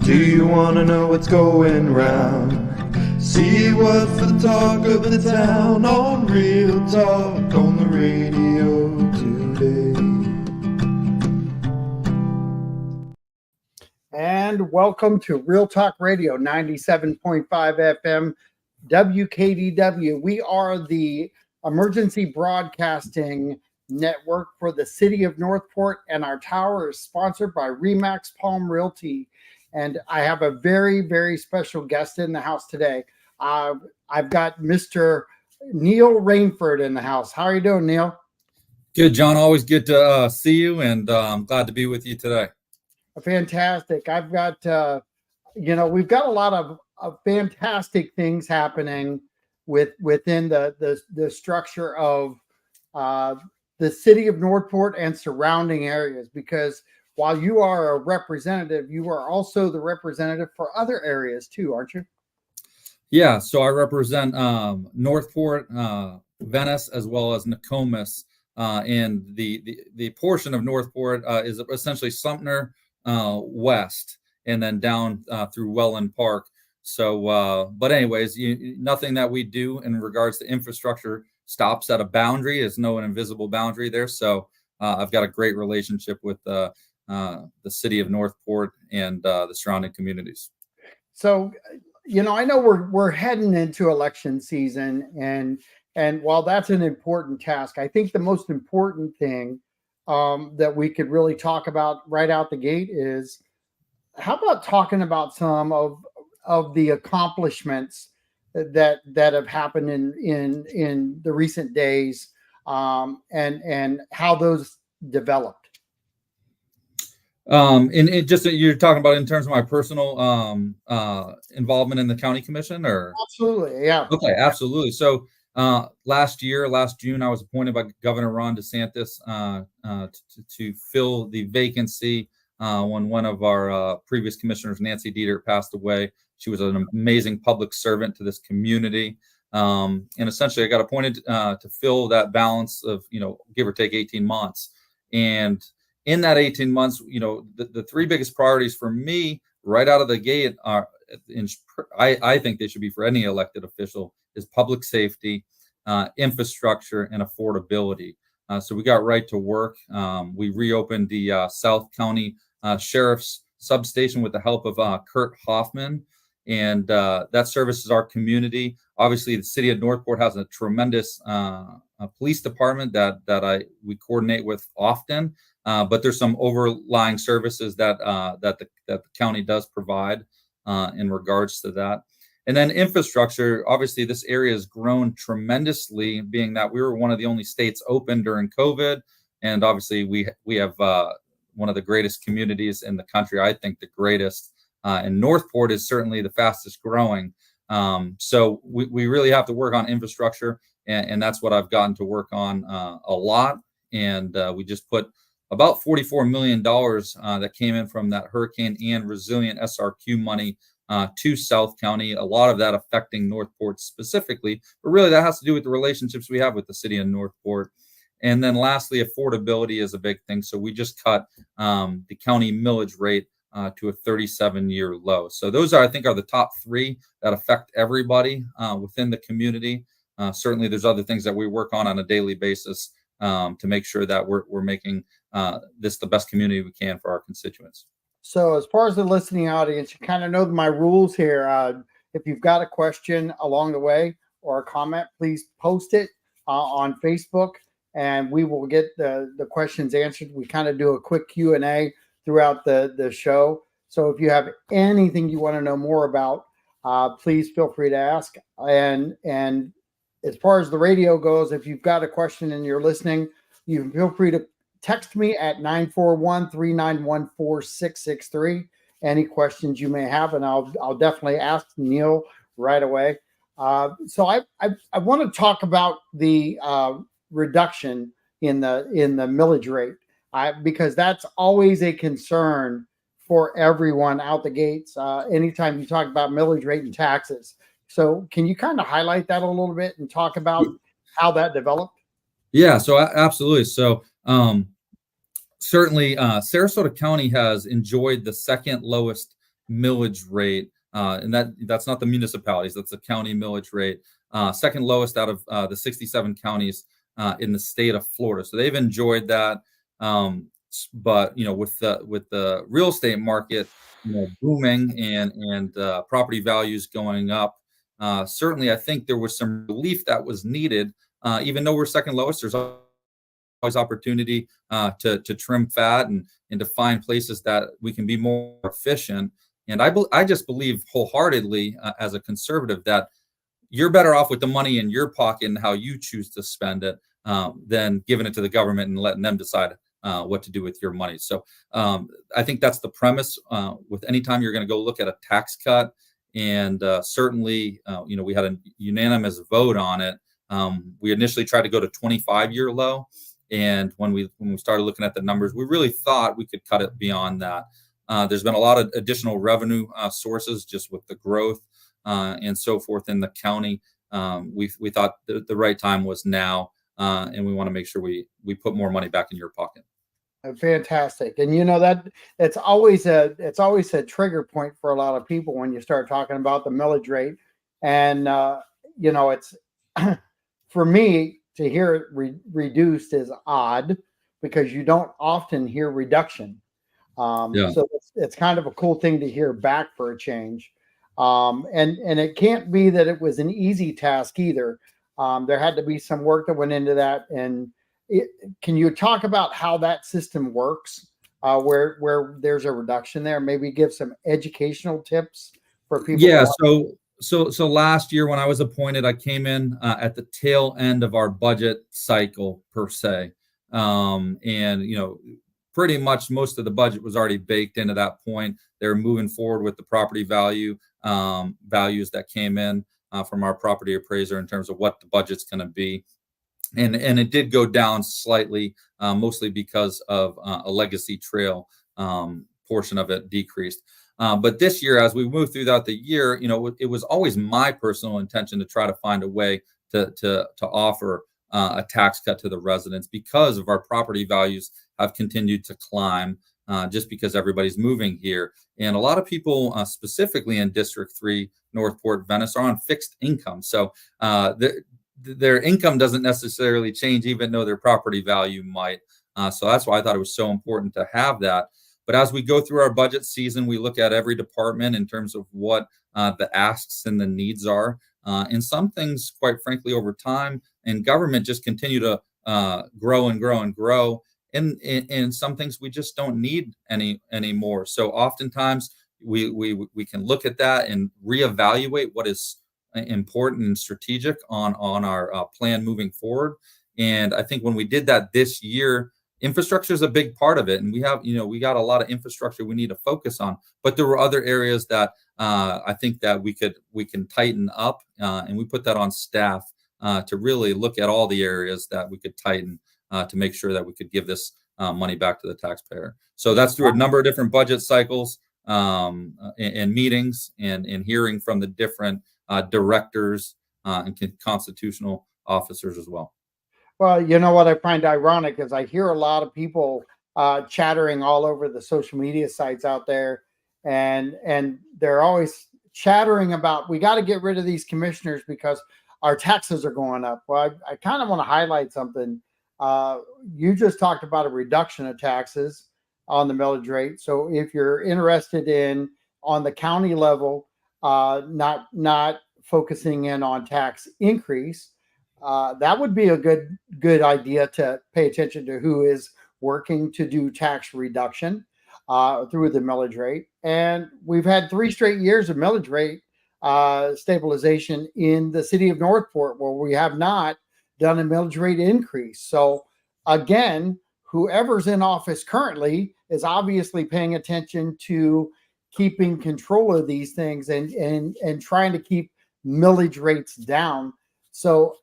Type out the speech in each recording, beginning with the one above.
Do you wanna know what's going round? See what's the talk of the town on Real Talk on the radio today. And welcome to Real Talk Radio 97.5 FM WKDW. We are the emergency broadcasting network for the city of Northport, and our tower is sponsored by Remax Palm Realty. And I have a very, very special guest in the house today. I've got Mr. Neil Rainford in the house. How are you doing, Neil? Good, John. Always good to see you, and I'm glad to be with you today. Fantastic. I've got, we've got a lot of fantastic things happening within the structure of the city of Northport and surrounding areas, because while you are a representative, you are also the representative for other areas too, aren't you? Yeah, so I represent Northport, Venice, as well as Nokomis, and the portion of Northport is essentially Sumter west, and then down through Welland Park. So, but anyways, nothing that we do in regards to infrastructure stops at a boundary. There's no invisible boundary there. So I've got a great relationship with the city of Northport and the surrounding communities. So, I know we're heading into election season, and while that's an important task, I think the most important thing that we could really talk about right out the gate is, how about talking about some of the accomplishments that have happened in the recent days, and how those developed. And it just, you're talking about in terms of my personal involvement in the county commission, or? Absolutely, yeah. Okay, absolutely. So last June, I was appointed by Governor Ron DeSantis to fill the vacancy when one of our previous commissioners, Nancy Dieter, passed away. She was an amazing public servant to this community. And essentially I got appointed to fill that balance of, give or take 18 months. And in that 18 months, the three biggest priorities for me right out of the gate are, I think they should be for any elected official, is public safety, infrastructure, and affordability. So we got right to work. We reopened the South County Sheriff's Substation with the help of Kurt Hoffman, and that services our community. Obviously, the city of Northport has a tremendous police department that we coordinate with often, but there's some overlying services that the county does provide in regards to that. And then infrastructure, obviously this area has grown tremendously, being that we were one of the only states open during COVID. And obviously we have one of the greatest communities in the country. I think the greatest, and Northport is certainly the fastest growing. So we really have to work on infrastructure, and that's what I've gotten to work on a lot. And we just put about $44 million that came in from that Hurricane and Resilient SRQ money to South County, a lot of that affecting Northport specifically, but really that has to do with the relationships we have with the city of Northport. And then lastly, affordability is a big thing. So we just cut the county millage rate to a 37-year low. So those I think are the top three that affect everybody within the community. Certainly there's other things that we work on a daily basis to make sure that we're making this the best community we can for our constituents. So as far as the listening audience, you kind of know my rules here. If you've got a question along the way or a comment, please post it on Facebook, and we will get the questions answered. We kind of do a quick Q&A throughout the show. So if you have anything you want to know more about, please feel free to ask. And as far as the radio goes, if you've got a question and you're listening, you can feel free to text me at 941-391-4663. Any questions you may have, and I'll definitely ask Neil right away. So I want to talk about the reduction in the millage rate, because that's always a concern for everyone out the gates. Anytime you talk about millage rate and taxes. So can you kind of highlight that a little bit and talk about how that developed? Yeah, so absolutely. So certainly Sarasota County has enjoyed the second lowest millage rate, and that's not the municipalities, that's the county millage rate, second lowest out of the 67 counties in the state of Florida. So they've enjoyed that. But with the real estate market booming and property values going up, certainly I think there was some relief that was needed. Even though we're second lowest, there's always opportunity to trim fat and to find places that we can be more efficient. And I just believe wholeheartedly as a conservative that you're better off with the money in your pocket and how you choose to spend it than giving it to the government and letting them decide what to do with your money. So I think that's the premise with any time you're going to go look at a tax cut. And certainly, we had a unanimous vote on it. We initially tried to go to 25-year low. And when we started looking at the numbers, we really thought we could cut it beyond that. There's been a lot of additional revenue sources just with the growth and so forth in the county. We thought the right time was now, and we want to make sure we put more money back in your pocket. Fantastic. And that it's always a trigger point for a lot of people when you start talking about the millage rate. And it's for me to hear it reduced is odd because you don't often hear reduction. So it's kind of a cool thing to hear back for a change. And it can't be that it was an easy task either. There had to be some work that went into that. And can you talk about how that system works, where there's a reduction there? Maybe give some educational tips for people. Yeah. So last year when I was appointed, I came in at the tail end of our budget cycle per se, and pretty much most of the budget was already baked into that point. They were moving forward with the property values that came in from our property appraiser in terms of what the budget's going to be. And it did go down slightly, mostly because of a legacy trail portion of it decreased. But this year, as we moved throughout the year, it was always my personal intention to try to find a way to offer a tax cut to the residents because of our property values have continued to climb just because everybody's moving here. And a lot of people, specifically in District 3, Northport, Venice, are on fixed income. So their income doesn't necessarily change, even though their property value might. So that's why I thought it was so important to have that. But as we go through our budget season, we look at every department in terms of what the asks and the needs are. And some things, quite frankly, over time and government just continue to grow and grow and grow. And some things we just don't need anymore. So oftentimes we can look at that and reevaluate what is important and strategic on our plan moving forward. And I think when we did that this year, infrastructure is a big part of it. And we got a lot of infrastructure we need to focus on, but there were other areas that I think that we can tighten up. And we put that on staff to really look at all the areas that we could tighten to make sure that we could give this money back to the taxpayer. So that's through a number of different budget cycles and meetings and hearing from the different directors and constitutional officers as well. Well, what I find ironic is I hear a lot of people chattering all over the social media sites out there, and they're always chattering about we got to get rid of these commissioners because our taxes are going up. Well, I kind of want to highlight something. You just talked about a reduction of taxes on the millage rate. So if you're interested in on the county level, not focusing in on tax increase, that would be a good idea to pay attention to who is working to do tax reduction through the millage rate. And we've had 3 straight years of millage rate stabilization in the city of Northport, where we have not done a millage rate increase. So again, whoever's in office currently is obviously paying attention to keeping control of these things and trying to keep millage rates down. So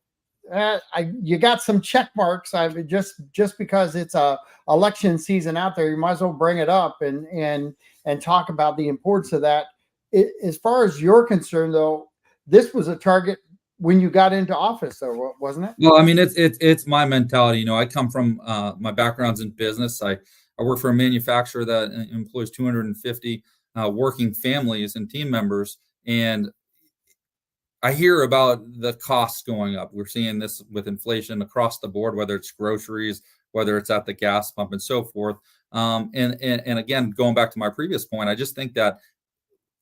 you got some check marks. Just because it's a election season out there, you might as well bring it up and talk about the importance of that. As far as you're concerned, though, this was a target when you got into office, though, wasn't it? Well, I mean, it's my mentality. I come from my background's in business. I work for a manufacturer that employs 250 working families and team members. And I hear about the costs going up. We're seeing this with inflation across the board, whether it's groceries, whether it's at the gas pump, and so forth. And again, going back to my previous point, I just think that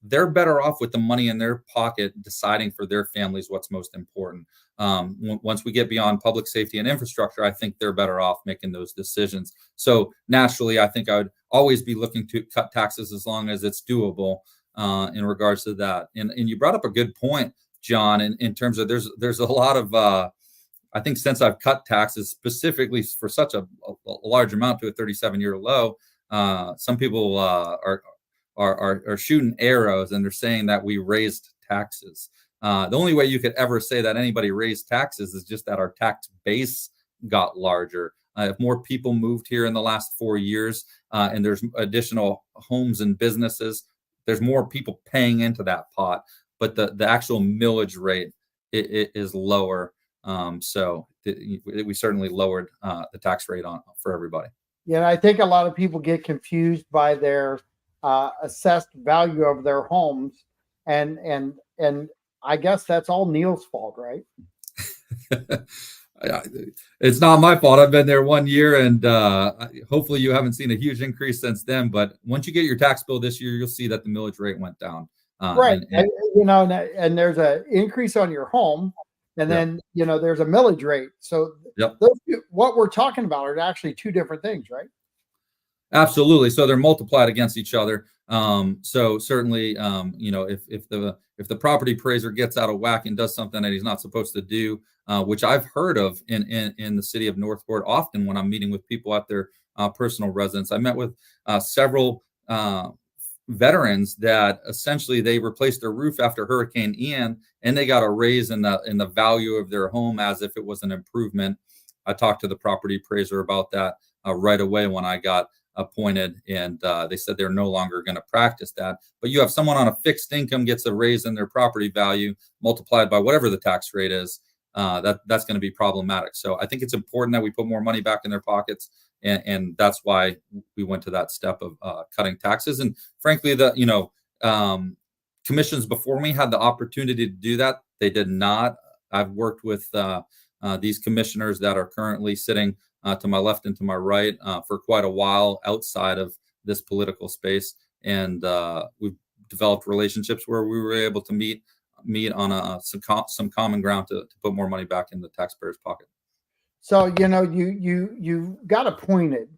they're better off with the money in their pocket, deciding for their families what's most important. Once we get beyond public safety and infrastructure, I think they're better off making those decisions. So naturally, I think I would always be looking to cut taxes as long as it's doable in regards to that. And you brought up a good point, John, in terms of there's a lot of I think since I've cut taxes specifically for such a large amount to a 37-year low, some people are shooting arrows, and they're saying that we raised taxes. The only way you could ever say that anybody raised taxes is just that our tax base got larger. If more people moved here in the last 4 years, and there's additional homes and businesses, there's more people paying into that pot. But the actual millage rate is lower. So we certainly lowered the tax rate for everybody. Yeah, I think a lot of people get confused by their assessed value of their homes, and I guess that's all Neil's fault, right? It's not my fault. I've been there 1 year, and hopefully you haven't seen a huge increase since then. But once you get your tax bill this year, you'll see that the millage rate went down. Right, and there's an increase on your home, and then there's a millage rate. So what we're talking about are actually two different things, right? Absolutely. So they're multiplied against each other. So certainly, if the property appraiser gets out of whack and does something that he's not supposed to do, which I've heard of in the city of Northport often when I'm meeting with people at their personal residence. I met with several veterans that essentially they replaced their roof after Hurricane Ian, and they got a raise in the value of their home as if it was an improvement. I talked to the property appraiser about that right away when I got appointed, and they said they're no longer going to practice that. But you have someone on a fixed income gets a raise in their property value multiplied by whatever the tax rate is. That's going to be problematic. So I think it's important that we put more money back in their pockets, and that's why we went to that step of cutting taxes. And frankly, commissions before me had the opportunity to do that. They did not. I've worked with these commissioners that are currently sitting to my left and to my right for quite a while outside of this political space, and we've developed relationships where we were able to meet on some common ground to put more money back in the taxpayer's pocket. So you got appointed.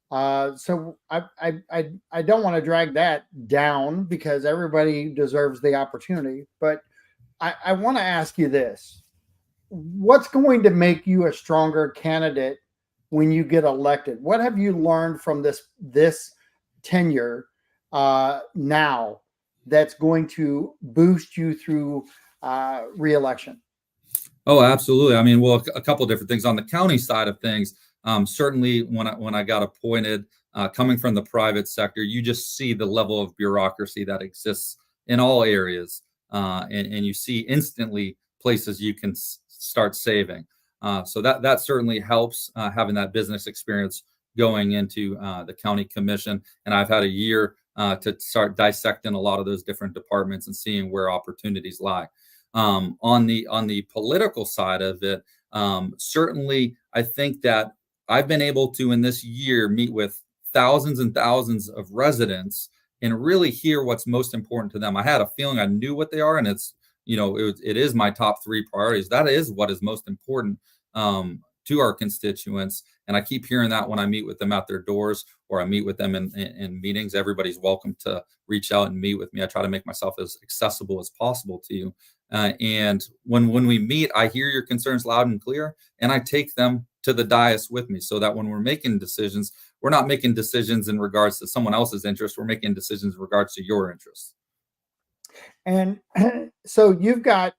So I don't want to drag that down because everybody deserves the opportunity. But I want to ask you this: what's going to make you a stronger candidate when you get elected? What have you learned from this tenure now that's going to boost you through re-election? Oh, absolutely. I mean, well, a couple of different things on the county side of things. Certainly, when I got appointed, coming from the private sector, you just see the level of bureaucracy that exists in all areas, and you see instantly places you can start saving. So that certainly helps having that business experience going into the county commission. And I've had a year to start dissecting a lot of those different departments and seeing where opportunities lie. On the political side of it, certainly I think that I've been able to in this year meet with thousands and thousands of residents and really hear what's most important to them. I had a feeling I knew what they are, and it's it is my top 3 priorities. That is what is most important to our constituents. And I keep hearing that when I meet with them at their doors or I meet with them in meetings. Everybody's welcome to reach out and meet with me. I try to make myself as accessible as possible to you. And when we meet, I hear your concerns loud and clear, and I take them to the dais with me so that when we're making decisions, we're not making decisions in regards to someone else's interest. We're making decisions in regards to your interests. And so you've got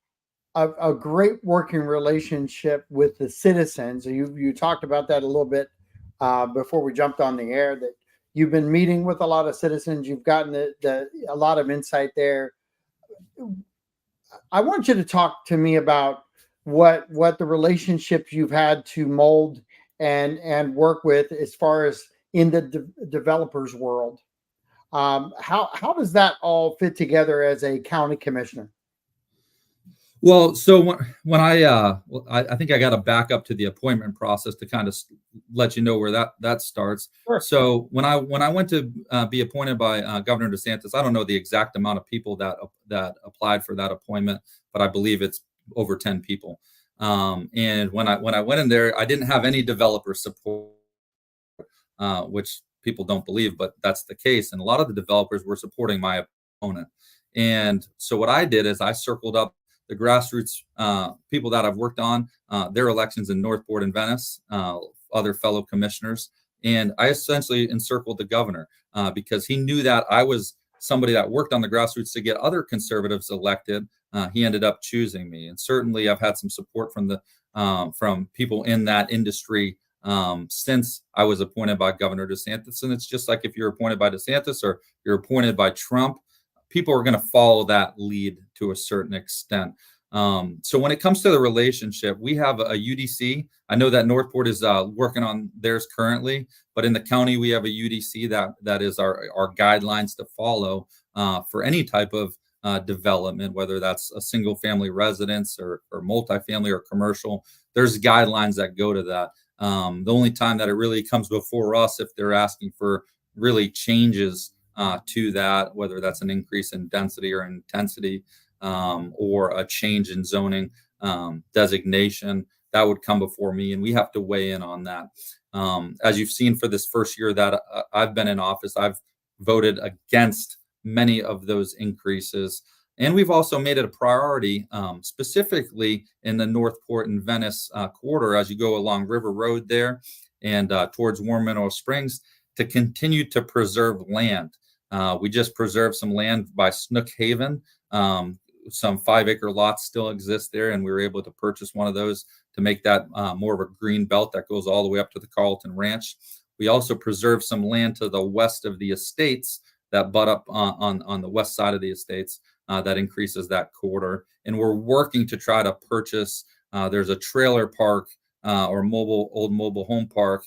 a great working relationship with the citizens. You talked about that a little bit before we jumped on the air, that you've been meeting with a lot of citizens. You've gotten a lot of insight there. I want you to talk to me about what the relationships you've had to mold and work with as far as in the developers world. How does that all fit together as a county commissioner? Well, so when I think I got to back up to the appointment process to kind of let you know where that starts. Sure. So when I went to be appointed by Governor DeSantis, I don't know the exact amount of people that applied for that appointment, but I believe it's over 10 people. And when I went in there, I didn't have any developer support, which people don't believe, but that's the case. And a lot of the developers were supporting my opponent. And so what I did is I circled up the grassroots people that I've worked on their elections in Northport and Venice, other fellow commissioners, and I essentially encircled the governor because he knew that I was somebody that worked on the grassroots to get other conservatives elected. He ended up choosing me, and certainly I've had some support from people in that industry since I was appointed by Governor DeSantis. And it's just like if you're appointed by DeSantis or you're appointed by Trump, people are going to follow that lead to a certain extent. So when it comes to the relationship, we have a UDC. I know that Northport is working on theirs currently, but in the county, we have a UDC that is our guidelines to follow for any type of development, whether that's a single family residence or multifamily or commercial. There's guidelines that go to that. The only time that it really comes before us if they're asking for really changes to that, whether that's an increase in density or intensity or a change in zoning designation, that would come before me, and we have to weigh in on that. As you've seen for this first year that I've been in office, I've voted against many of those increases. And we've also made it a priority, specifically in the Northport and Venice corridor, as you go along River Road there and towards Warm Mineral Springs, to continue to preserve land. We just preserved some land by Snook Haven. Some 5-acre lots still exist there, and we were able to purchase one of those to make that more of a green belt that goes all the way up to the Carlton Ranch. We also preserved some land to the west of the estates that butt up on the west side of the estates that increases that corridor. And we're working to try to purchase, there's a trailer park or old mobile home park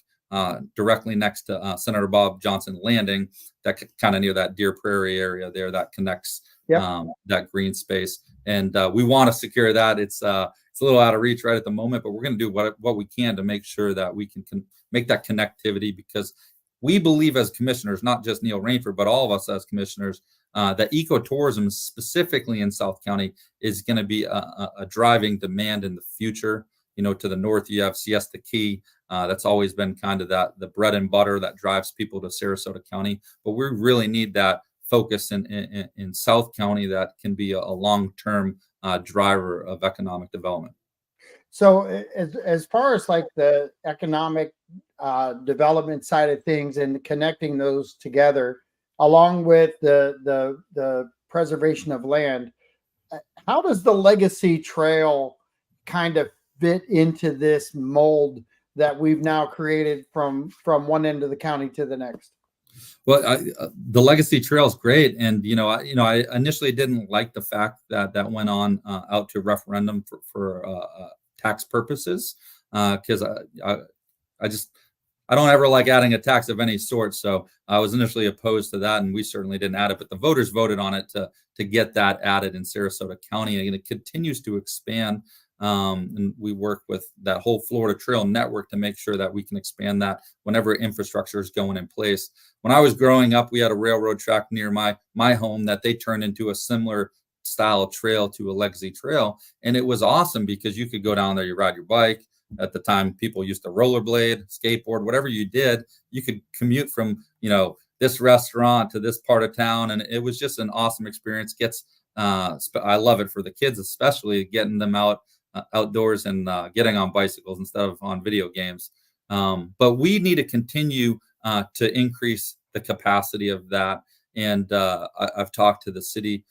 directly next to Senator Bob Johnson Landing, that kind of near that Deer Prairie area there that connects that green space. And we want to secure that. It's a little out of reach right at the moment, but we're going to do what we can to make sure that we can make that connectivity, because we believe as commissioners, not just Neil Rainford, but all of us as commissioners, that ecotourism specifically in South County is going to be a driving demand in the future. You know, to the north, you have Siesta Key. That's always been kind of the bread and butter that drives people to Sarasota County. But we really need that focus in South County that can be a long-term driver of economic development. So as far as like the economic development side of things and connecting those together, along with the preservation of land, how does the Legacy Trail kind of fit into this mold that we've now created from one end of the county to the next? Well, the Legacy Trail is great, and I initially didn't like the fact that went on out to referendum for tax purposes, because I don't ever like adding a tax of any sort. So I was initially opposed to that, and we certainly didn't add it. But the voters voted on it to get that added in Sarasota County, and it continues to expand. And we work with that whole Florida Trail network to make sure that we can expand that whenever infrastructure is going in place. When I was growing up, we had a railroad track near my home that they turned into a similar style trail to a Legacy Trail. And it was awesome because you could go down there, you ride your bike. At the time, people used to rollerblade, skateboard, whatever you did, you could commute from, this restaurant to this part of town. And it was just an awesome experience. I love it for the kids, especially getting them outdoors and getting on bicycles instead of on video games. But we need to continue to increase the capacity of that. And I've talked to the city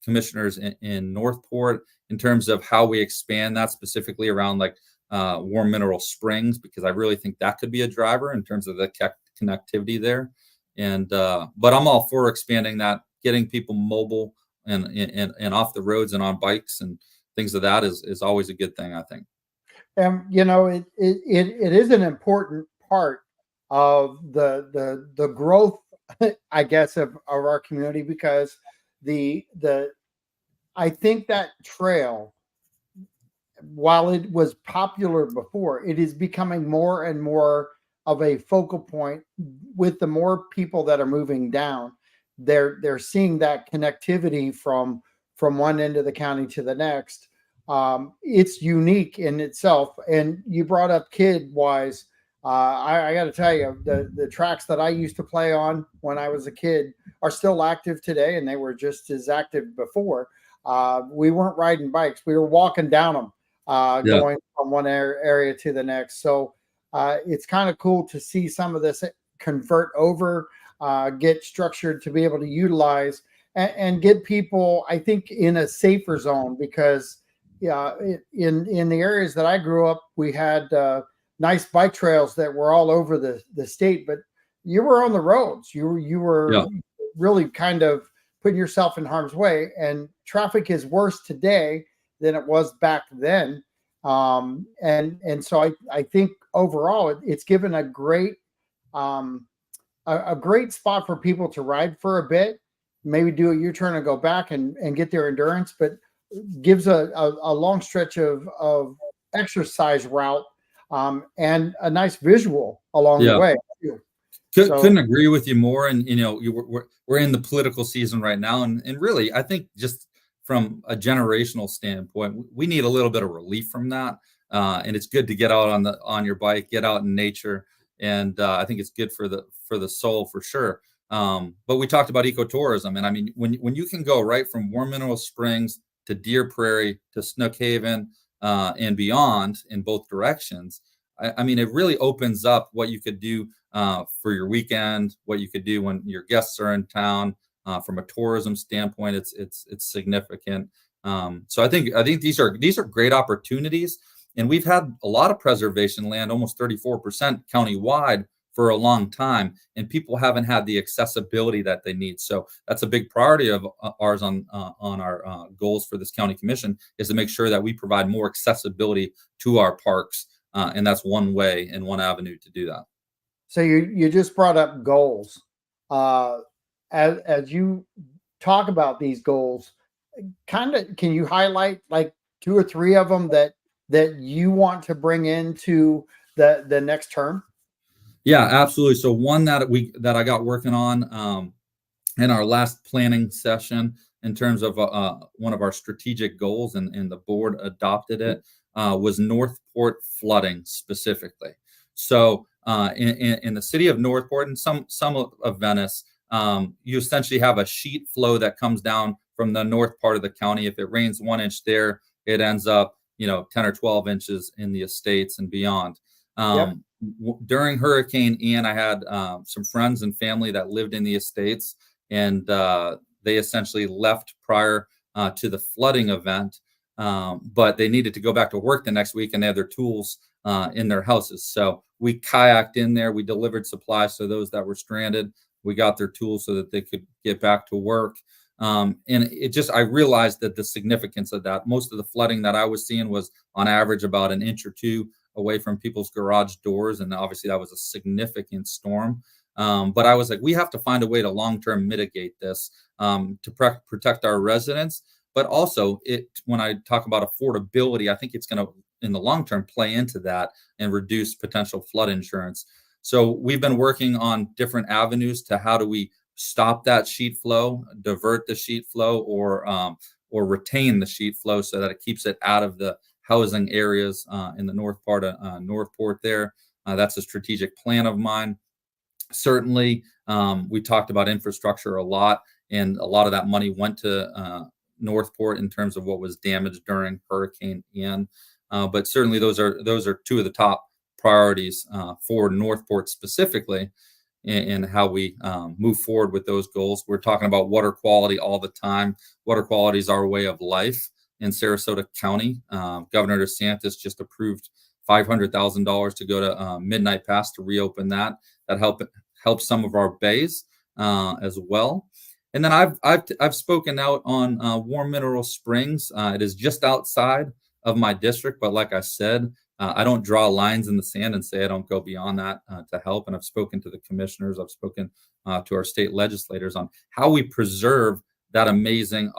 commissioners in Northport in terms of how we expand that, specifically around like Warm Mineral Springs, because I really think that could be a driver in terms of the connectivity there. And but I'm all for expanding that, getting people mobile and off the roads and on bikes and things of that is always a good thing, I think. And it is an important part of the growth I guess, of our community, because I think that trail, while it was popular before, it is becoming more and more of a focal point with the more people that are moving down. They're seeing that connectivity from one end of the county to the next. It's unique in itself. And you brought up kid wise. I got to tell you, the tracks that I used to play on when I was a kid are still active today, and they were just as active before. We weren't riding bikes; we were walking down them, Yeah. going from one area to the next. So it's kind of cool to see some of this convert over, get structured to be able to utilize and get people, I think, in a safer zone, because yeah, in the areas that I grew up, we had nice bike trails that were all over the state, but you were on the roads. You were Yeah. really kind of putting yourself in harm's way, and traffic is worse today than it was back then. And so I think overall it's given a great a great spot for people to ride for a bit, maybe do a U-turn and go back and get their endurance, but gives a long stretch of exercise route, and a nice visual along the Yeah. way. Couldn't agree with you more. And we're in the political season right now, and really, I think just from a generational standpoint, we need a little bit of relief from that. And it's good to get out on your bike, get out in nature, and I think it's good for the soul for sure. But we talked about ecotourism, and I mean, when you can go right from Warm Mineral Springs to Deer Prairie to Snook Haven, and beyond in both directions, I mean, it really opens up what you could do for your weekend, what you could do when your guests are in town. From a tourism standpoint, it's significant. So I think these are great opportunities, and we've had a lot of preservation land, almost 34% countywide for a long time, and people haven't had the accessibility that they need. So that's a big priority of ours on our goals for this county commission, is to make sure that we provide more accessibility to our parks, and that's one way and one avenue to do that. So you just brought up goals. As you talk about these goals, kind of, can you highlight like 2 or 3 of them that you want to bring into the next term? Yeah, absolutely. So one that I got working on in our last planning session, in terms of one of our strategic goals, and the board adopted it, was Northport flooding specifically. So in the city of Northport and some of Venice, you essentially have a sheet flow that comes down from the north part of the county. If it rains 1 inch there, it ends up 10 or 12 inches in the estates and beyond. Yep. During Hurricane Ian, I had some friends and family that lived in the estates, and they essentially left prior to the flooding event, but they needed to go back to work the next week, and they had their tools in their houses. So we kayaked in there. We delivered supplies to those that were stranded. We got their tools so that they could get back to work. And I realized that the significance of that. Most of the flooding that I was seeing was on average about 1 inch or 2 away from people's garage doors. And obviously that was a significant storm. But I was like, we have to find a way to long-term mitigate this, to protect our residents. But also, when I talk about affordability, I think it's going to, in the long term, play into that and reduce potential flood insurance. So we've been working on different avenues to how do we stop that sheet flow, divert the sheet flow, or retain the sheet flow so that it keeps it out of the housing areas in the north part of Northport there. That's a strategic plan of mine. Certainly, we talked about infrastructure a lot, and a lot of that money went to Northport in terms of what was damaged during Hurricane Ian. But certainly those are 2 of the top priorities for Northport specifically, and how we move forward with those goals. We're talking about water quality all the time. Water quality is our way of life in Sarasota County. Governor DeSantis just approved $500,000 to go to Midnight Pass to reopen that. That helps some of our bays as well. And then I've spoken out on Warm Mineral Springs. It is just outside of my district, but like I said, I don't draw lines in the sand and say I don't go beyond that to help. And I've spoken to the commissioners, I've spoken to our state legislators on how we preserve that amazing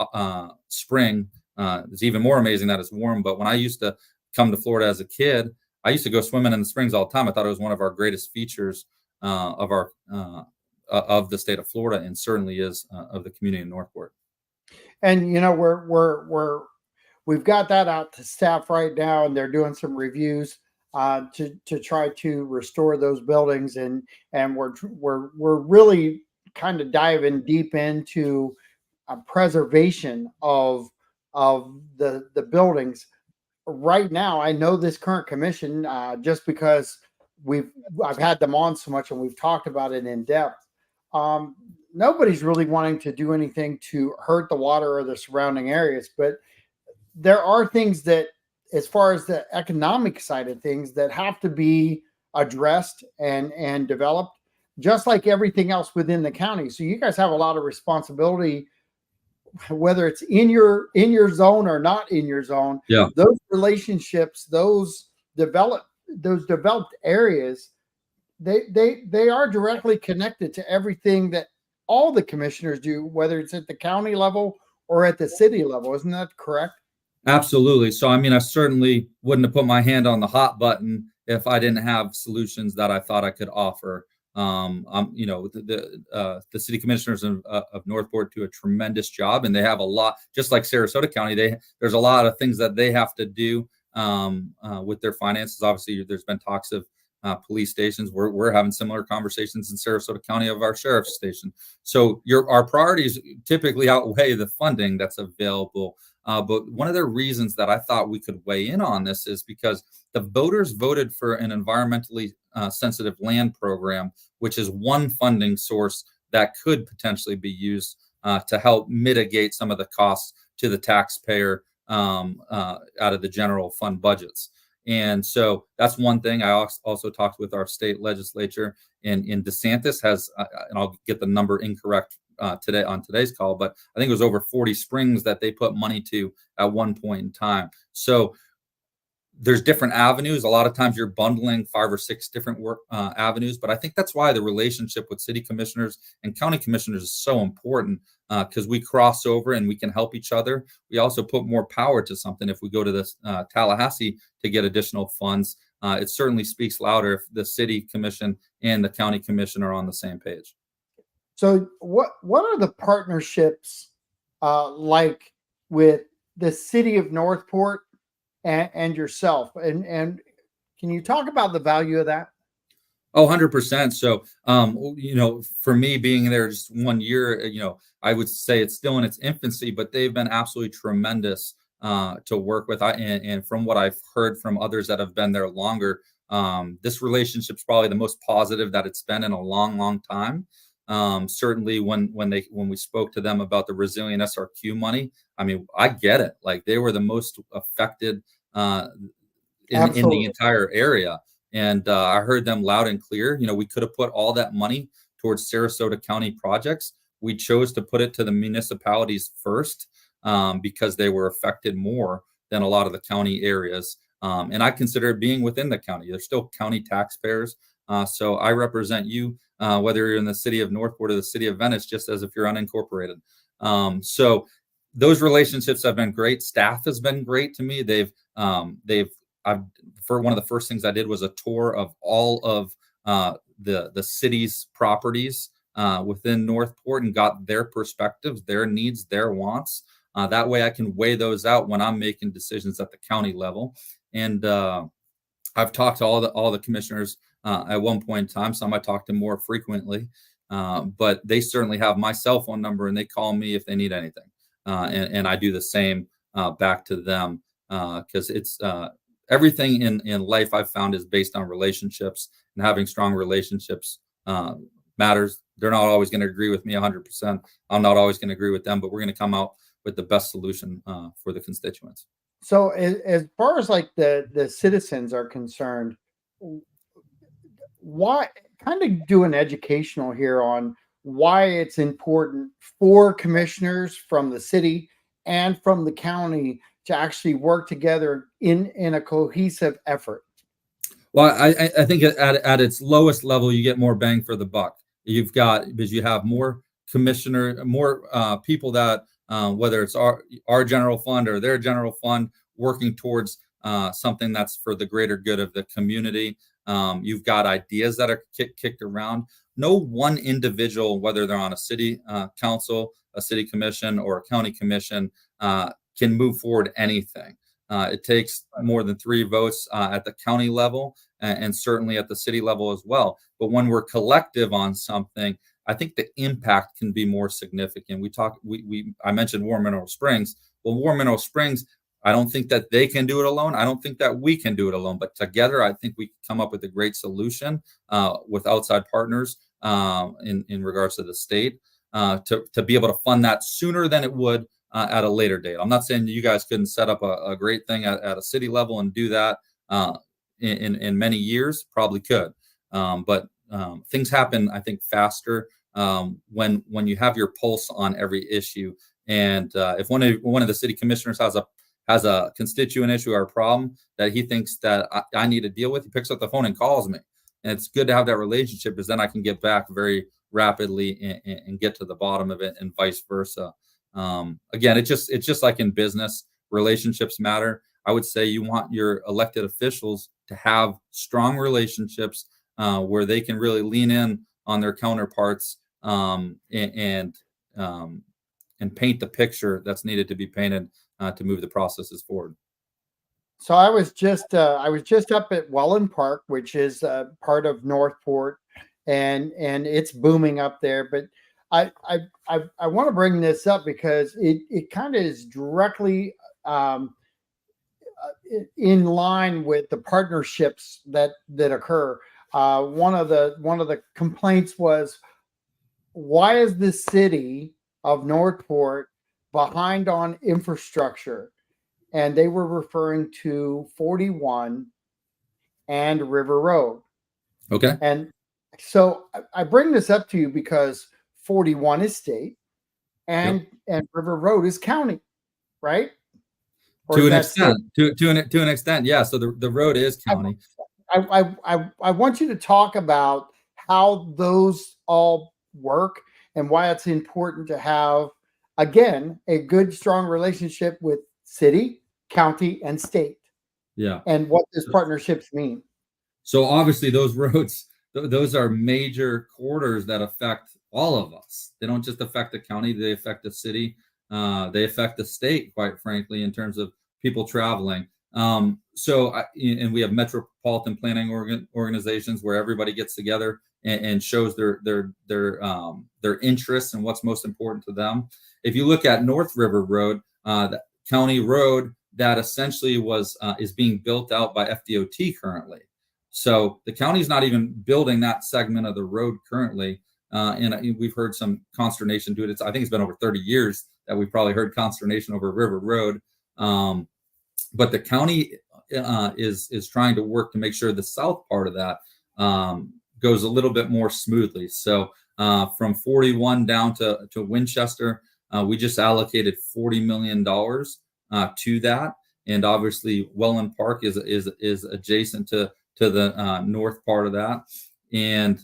spring. It's even more amazing that it's warm. But when I used to come to Florida as a kid, I used to go swimming in the springs all the time. I thought it was one of our greatest features of the state of Florida, and certainly is of the community in Northport. And we've got that out to staff right now, and they're doing some reviews to try to restore those buildings, and we're really kind of diving deep into preservation of the buildings. Right now, I know this current commission, just because I've had them on so much and we've talked about it in depth. Nobody's really wanting to do anything to hurt the water or the surrounding areas, but there are things that, as far as the economic side of things, that have to be addressed and developed, just like everything else within the county. So you guys have a lot of responsibility, whether it's in your zone or not in your zone. Yeah. Those relationships, those developed areas, they are directly connected to everything that all the commissioners do, whether it's at the county level or at the city level. Isn't that correct? Absolutely. So, I mean, I certainly wouldn't have put my hand on the hot button if I didn't have solutions that I thought I could offer. The city commissioners of Northport do a tremendous job, and they have a lot, just like Sarasota County, there's a lot of things that they have to do with their finances. Obviously, there's been talks of police stations. We're having similar conversations in Sarasota County of our sheriff's station. So our priorities typically outweigh the funding that's available. But one of the reasons that I thought we could weigh in on this is because the voters voted for an environmentally sensitive land program, which is one funding source that could potentially be used to help mitigate some of the costs to the taxpayer out of the general fund budgets. And so that's one thing. I also talked with our state legislature, and DeSantis has, and I'll get the number incorrect today on today's call, but I think it was over 40 springs that they put money to at one point in time. So there's different avenues. A lot of times you're bundling 5 or 6 different avenues, but I think that's why the relationship with city commissioners and county commissioners is so important, because we cross over and we can help each other. We also put more power to something. If we go to this Tallahassee to get additional funds, it certainly speaks louder if the city commission and the county commission are on the same page. So what are the partnerships like with the city of Northport and yourself? And can you talk about the value of that? Oh, 100%. So, for me being there just 1 year, I would say it's still in its infancy, but they've been absolutely tremendous to work with. And from what I've heard from others that have been there longer, this relationship's probably the most positive that it's been in a long, long time. Certainly when we spoke to them about the resilient SRQ money, I mean, I get it. Like, they were the most affected in the entire area. And I heard them loud and clear. We could have put all that money towards Sarasota County projects. We chose to put it to the municipalities first because they were affected more than a lot of the county areas. And I consider it being within the county. They're still county taxpayers. So I represent you, whether you're in the city of Northport or the city of Venice, just as if you're unincorporated. So those relationships have been great. Staff has been great to me. For one of the first things I did was a tour of all of the city's properties within Northport, and got their perspectives, their needs, their wants. That way I can weigh those out when I'm making decisions at the county level. And I've talked to all the commissioners at one point in time. Some I talk to more frequently, but they certainly have my cell phone number, and they call me if they need anything. And I do the same back to them, because it's everything in life I've found is based on relationships, and having strong relationships matters. They're not always going to agree with me 100%. I'm not always going to agree with them, but we're going to come out with the best solution for the constituents. So as far as like the citizens are concerned, why, kind of do an educational here on why it's important for commissioners from the city and from the county to actually work together in a cohesive effort. Well, I think at its lowest level, you get more bang for the buck. Because you have more people that, whether it's our general fund or their general fund, working towards something that's for the greater good of the community. You've got ideas that are kicked around. No one individual, whether they're on a city council, a city commission, or a county commission, can move forward anything. It takes more than 3 votes at the county level and certainly at the city level as well. But when we're collective on something, I think the impact can be more significant. I mentioned Warm Mineral Springs. Well, Warm Mineral Springs, I don't think that they can do it alone. I don't think that we can do it alone. But together, I think we can come up with a great solution with outside partners in regards to the state to be able to fund that sooner than it would at a later date. I'm not saying you guys couldn't set up a great thing at a city level and do that in many years. Probably could, but things happen, I think, faster when you have your pulse on every issue. And if one of the city commissioners has a constituent issue or a problem that he thinks that I need to deal with, he picks up the phone and calls me. And it's good to have that relationship, because then I can get back very rapidly and get to the bottom of it, and vice versa. Again, it's just like in business, relationships matter. I would say you want your elected officials to have strong relationships where they can really lean in on their counterparts and paint the picture that's needed to be painted to move the processes forward. So I was just up at Welland Park, which is part of Northport, and it's booming up there. But I want to bring this up because it kind of is directly in line with the partnerships that occur. One of the complaints was, why is the city of Northport behind on infrastructure? And they were referring to 41 and River Road. Okay. And so I bring this up to you because 41 is state and River Road is county, right? Or to an extent, to an extent, yeah. So the road is county. I want you to talk about how those all work and why it's important to have, again, a good, strong relationship with city, county, and state. Yeah. And what those partnerships mean. So obviously those roads, those are major corridors that affect all of us. They don't just affect the county, they affect the city, they affect the state, quite frankly, in terms of people traveling. And we have metropolitan planning organizations where everybody gets together and shows their interests and what's most important to them. If you look at North River Road, the county road that essentially is being built out by FDOT currently. So the county's not even building that segment of the road currently. And we've heard some consternation to it. I think it's been over 30 years that we've probably heard consternation over River Road. But the county is trying to work to make sure the south part of that goes a little bit more smoothly. So from 41 down to Winchester, we just allocated $40 million to that. And obviously Welland Park is adjacent to the north part of that. And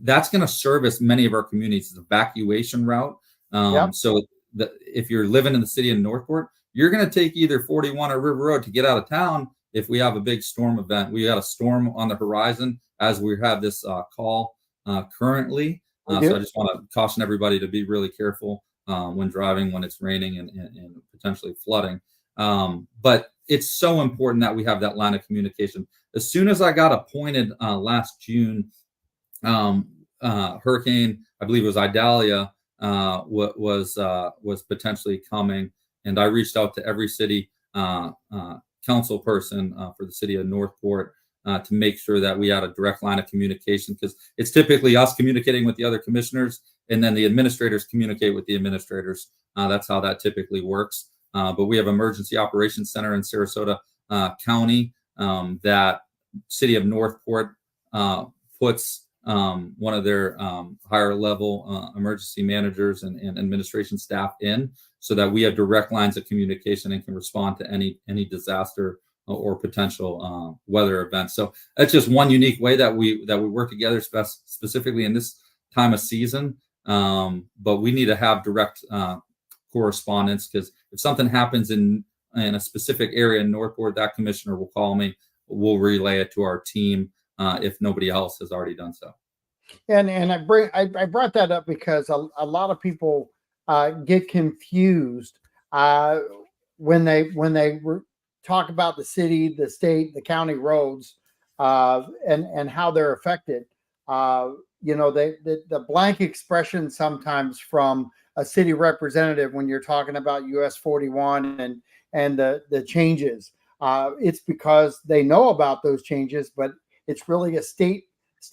that's going to service many of our communities as an evacuation route. So if you're living in the city of Northport, you're going to take either 41 or River Road to get out of town if we have a big storm event. We got a storm on the horizon as we have this call currently. So I just want to caution everybody to be really careful when driving, when it's raining and potentially flooding. But it's so important that we have that line of communication. As soon as I got appointed last June, hurricane, I believe it was Idalia, was potentially coming. And I reached out to every city council person for the city of Northport to make sure that we had a direct line of communication, because it's typically us communicating with the other commissioners and then the administrators communicate with the administrators. That's how that typically works. But we have Emergency Operations Center in Sarasota County that city of Northport puts one of their higher level emergency managers and administration staff in, so that we have direct lines of communication and can respond to any disaster or potential weather events. So that's just one unique way that we work together, specifically in this time of season. But we need to have direct correspondence, because if something happens in a specific area in Northport, that commissioner will call me. We'll relay it to our team if nobody else has already done so. And I brought that up because a lot of people get confused when they talk about the city, the state, the county roads, and how they're affected. The blank expression sometimes from a city representative when you're talking about US 41 and the changes, it's because they know about those changes, but it's really a state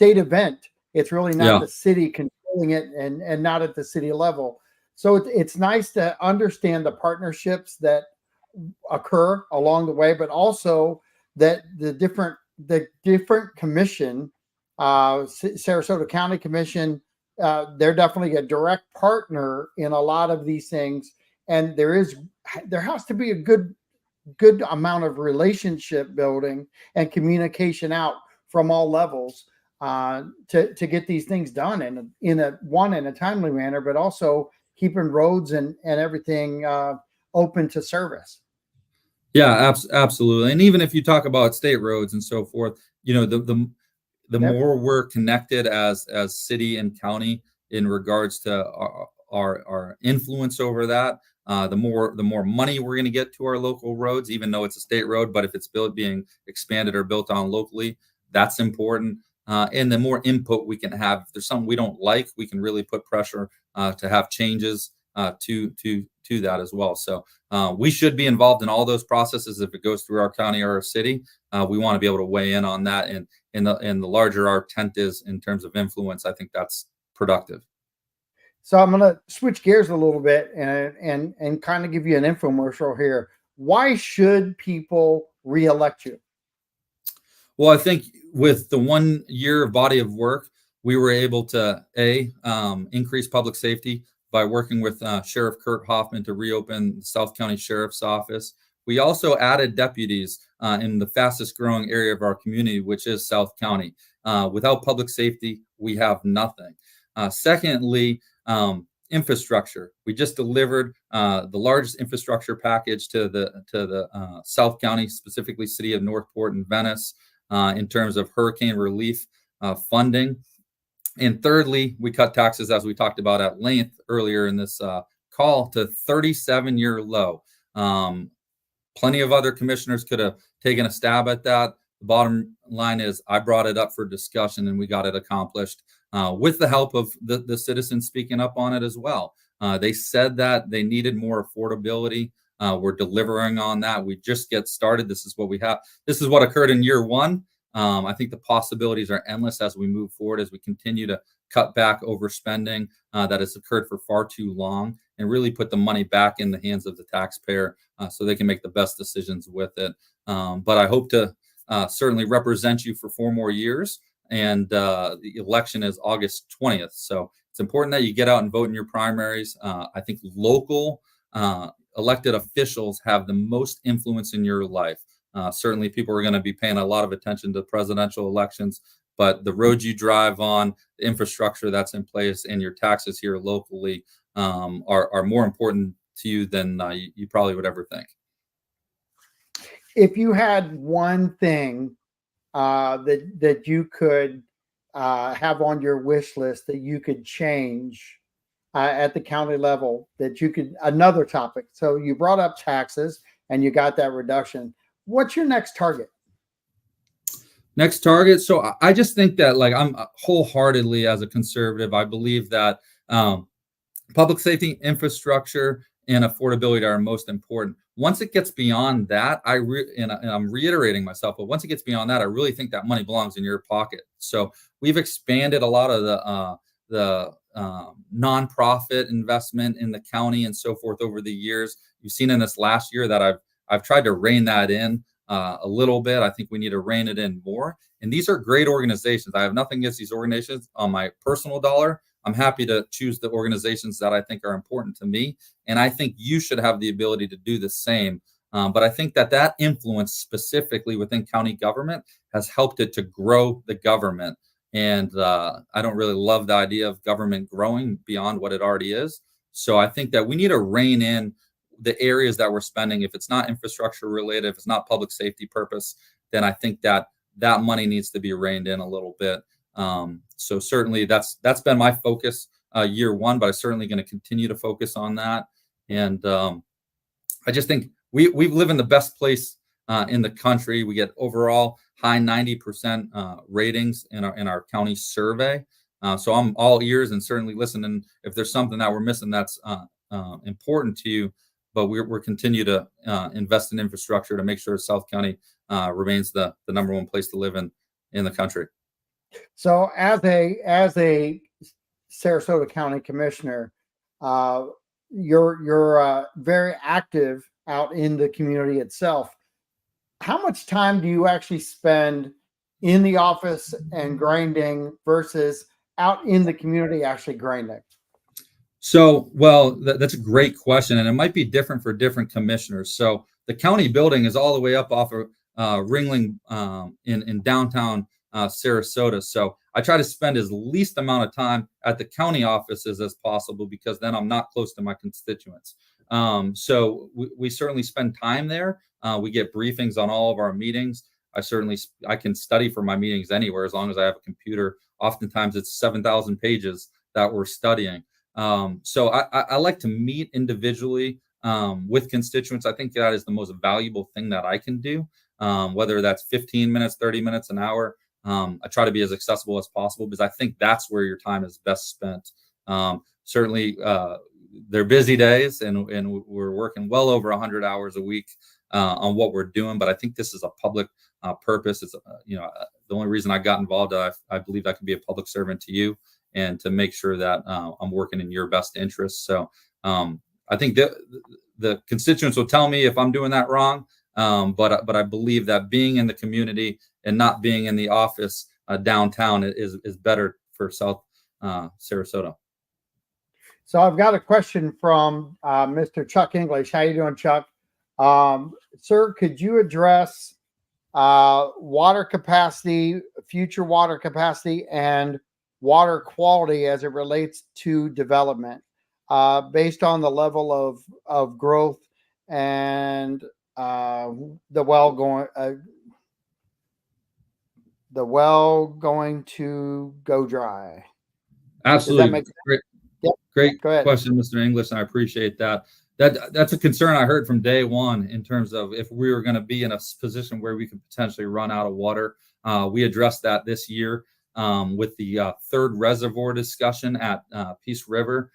event. It's really not the city controlling it, and not at the city level. So it's nice to understand the partnerships that occur along the way, but also that the different commission, Sarasota County Commission, they're definitely a direct partner in a lot of these things, and there has to be a good amount of relationship building and communication out from all levels to get these things done in a timely manner, but also keeping roads and everything open to service. Yeah, absolutely. And even if you talk about state roads and so forth, the more we're connected as city and county in regards to our influence over that, the more money we're going to get to our local roads, even though it's a state road. But if it's being expanded or built on locally, that's important. And the more input we can have, if there's something we don't like, we can really put pressure to have changes to that as well. So we should be involved in all those processes. If it goes through our county or our city, we want to be able to weigh in on that. And the larger our tent is in terms of influence, I think that's productive. So I'm going to switch gears a little bit and kind of give you an infomercial here. Why should people reelect you? Well, I think with the 1 year body of work, we were able to increase public safety by working with Sheriff Kurt Hoffman to reopen the South County Sheriff's Office. We also added deputies in the fastest growing area of our community, which is South County. Without public safety, we have nothing. Secondly, infrastructure. We just delivered the largest infrastructure package to the South County, specifically city of Northport and Venice, in terms of hurricane relief funding. And thirdly, we cut taxes, as we talked about at length earlier in this call, to 37-year low. Plenty of other commissioners could have taken a stab at that. The bottom line is I brought it up for discussion, and we got it accomplished with the help of the citizens speaking up on it as well. They said that they needed more affordability. We're delivering on that. We just get started. This is what we have. This is what occurred in year one. I think the possibilities are endless as we move forward, as we continue to cut back overspending that has occurred for far too long, and really put the money back in the hands of the taxpayer so they can make the best decisions with it. But I hope to certainly represent you for 4 more years. And the election is August 20th. So it's important that you get out and vote in your primaries. I think local elected officials have the most influence in your life. Certainly people are going to be paying a lot of attention to presidential elections, but the roads you drive on, the infrastructure that's in place, and your taxes here locally are more important to you than you probably would ever think. If you had one thing that you could have on your wish list that you could change at the county level, that you could, another topic. So you brought up taxes and you got that reduction. What's your next target? Next target. So I just think that, like, I'm wholeheartedly, as a conservative, I believe that public safety, infrastructure, and affordability are most important. Once it gets beyond that, and I'm reiterating myself, but once it gets beyond that, I really think that money belongs in your pocket. So we've expanded a lot of the nonprofit investment in the county and so forth over the years. You've seen in this last year that I've tried to rein that in a little bit. I think we need to rein it in more. And these are great organizations. I have nothing against these organizations. On my personal dollar, I'm happy to choose the organizations that I think are important to me. And I think you should have the ability to do the same But I think that influence specifically within county government has helped it to grow the government. And I don't really love the idea of government growing beyond what it already is. So I think that we need to rein in the areas that we're spending. If it's not infrastructure related, if it's not public safety purpose, then I think that money needs to be reined in a little bit. So certainly that's been my focus year one, but I'm certainly going to continue to focus on that. And I just think we live in the best place in the country. We get overall high 90% ratings in our county survey. So I'm all ears and certainly listening if there's something that we're missing that's important to you. But we're continue to invest in infrastructure to make sure South County remains the number one place to live in the country. So as a Sarasota County Commissioner, you're very active out in the community itself. How much time do you actually spend in the office and grinding versus out in the community actually grinding? So, well, that's a great question, and it might be different for different commissioners. So the county building is all the way up off of Ringling in downtown Sarasota. So I try to spend as least amount of time at the county offices as possible, because then I'm not close to my constituents. So we certainly spend time there. We get briefings on all of our meetings. I can study for my meetings anywhere as long as I have a computer. Oftentimes it's 7,000 pages that we're studying. So I like to meet individually with constituents. I think that is the most valuable thing that I can do, whether that's 15 minutes, 30 minutes, an hour. I try to be as accessible as possible because I think that's where your time is best spent. Certainly, they're busy days, and we're working well over 100 hours a week on what we're doing. But I think this is a public purpose. It's the only reason I got involved. I believe I can be a public servant to you and to make sure that I'm working in your best interests. So I think the constituents will tell me if I'm doing that wrong. But I believe that being in the community and not being in the office downtown is better for South Sarasota. So I've got a question from Mr. Chuck English. How you doing, Chuck? Sir, could you address water capacity, future water capacity, and water quality as it relates to development based on the level of growth and the well going to go dry? Absolutely. Great Yep. question, Mr. English, and I appreciate that. That's a concern I heard from day one in terms of if we were going to be in a position where we could potentially run out of water. We addressed that this year with the third reservoir discussion at Peace River.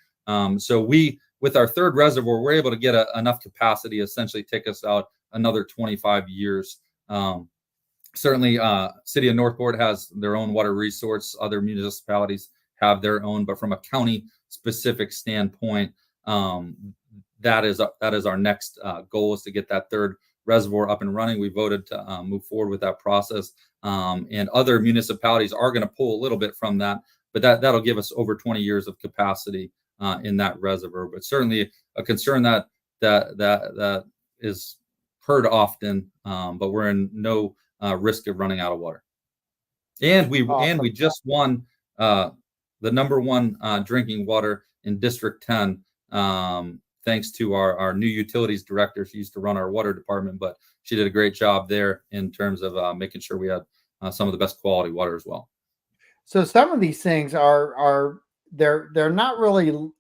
So with our third reservoir, we're able to get enough capacity, essentially take us out another 25 years. Certainly, City of Northport has their own water resource. Other municipalities have their own, but from a county specific standpoint, that is our next goal, is to get that third reservoir up and running. We voted to move forward with that process, and other municipalities are going to pull a little bit from that, but that'll give us over 20 years of capacity in that reservoir. But certainly a concern that is heard often, but we're in no risk of running out of water. And we just won the number one drinking water in District 10, thanks to our new utilities director. She used to run our water department, but she did a great job there in terms of making sure we had some of the best quality water as well. So some of these things are they're not really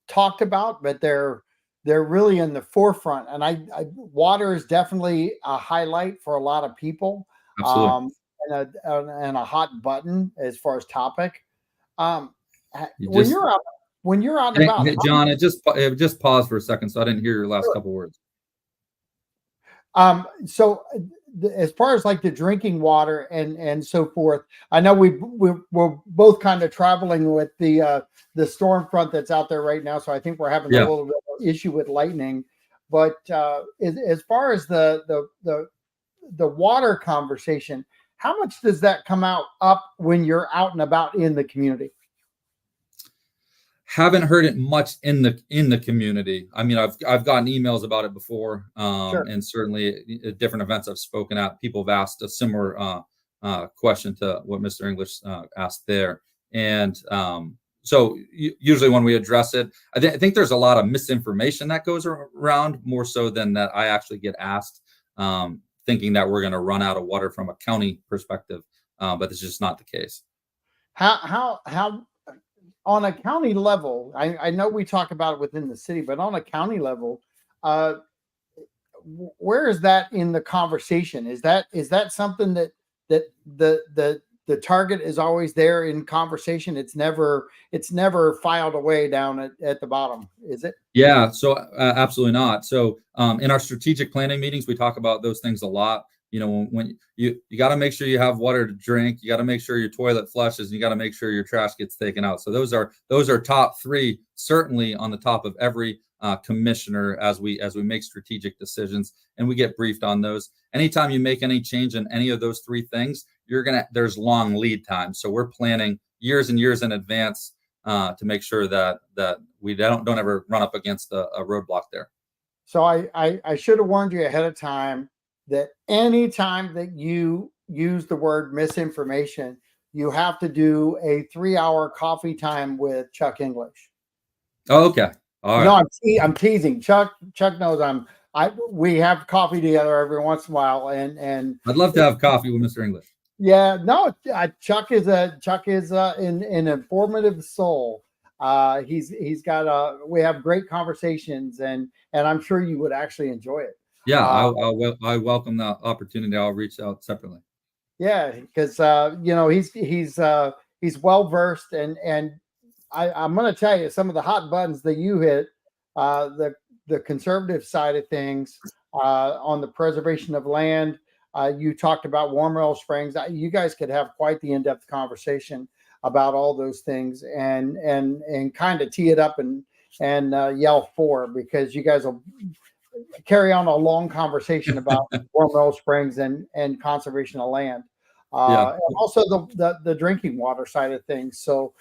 talked about, but they're really in the forefront. And water is definitely a highlight for a lot of people. Absolutely. And a hot button as far as topic. When you're out and about, John, it just paused for a second, so I didn't hear your last couple words. So as far as like the drinking water and so forth, I know we're both kind of traveling with the storm front that's out there right now. So I think we're having a little bit of issue with lightning. But as far as the water conversation, how much does that come up when you're out and about in the community? Haven't heard it much in the community. I mean, I've gotten emails about it before, Sure. and certainly at different events I've spoken at, people have asked a similar question to what Mr. English asked there. And so usually when we address it, I think there's a lot of misinformation that goes around, more so than that I actually get asked, thinking that we're going to run out of water from a county perspective, but it's just not the case. How on a county level, I know we talk about it within the city, but on a county level, where is that in the conversation? Is that something that the target is always there in conversation? It's never filed away down at the bottom, is it? Yeah, so absolutely not. So in our strategic planning meetings, we talk about those things a lot. You know, when you got to make sure you have water to drink, you got to make sure your toilet flushes, and you got to make sure your trash gets taken out. So those are top three, certainly on the top of every commissioner as we make strategic decisions, and we get briefed on those. Anytime you make any change in any of those three things, there's long lead time. So we're planning years and years in advance to make sure that we don't ever run up against a roadblock there. So I should have warned you ahead of time that any time that you use the word misinformation, you have to do a 3-hour coffee time with Chuck English. Oh, okay. All right. No, I'm teasing. Chuck knows we have coffee together every once in a while, and I'd love to have coffee with Mr. English. Yeah, no, Chuck is an informative soul. We have great conversations, and I'm sure you would actually enjoy it. Yeah, I welcome the opportunity. I'll reach out separately. Yeah, because he's well versed, and I'm going to tell you some of the hot buttons that you hit, the conservative side of things, on the preservation of land. You talked about Warm Rail Springs. You guys could have quite the in-depth conversation about all those things, and kind of tee it up and yell for, because you guys will carry on a long conversation about Warm Rail Springs and conservation of land, and also the drinking water side of things. So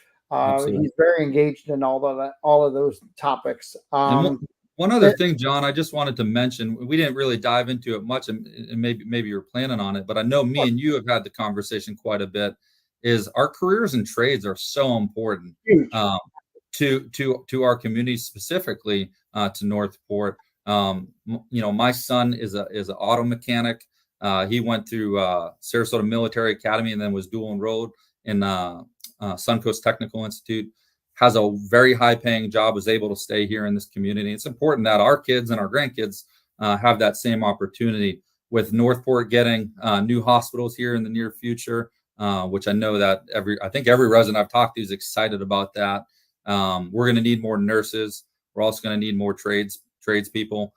he's very engaged in all of those topics. One other thing, John, I just wanted to mention, we didn't really dive into it much, and maybe you're planning on it, but I know me and you have had the conversation quite a bit, is our careers and trades are so important to our community, specifically to Northport. My son is an auto mechanic. He went through Sarasota Military Academy and then was dual enrolled in Suncoast Technical Institute. Has a very high paying job, was able to stay here in this community. It's important that our kids and our grandkids have that same opportunity. With Northport getting new hospitals here in the near future, which I know that I think every resident I've talked to is excited about that. We're going to need more nurses. We're also going to need more tradespeople.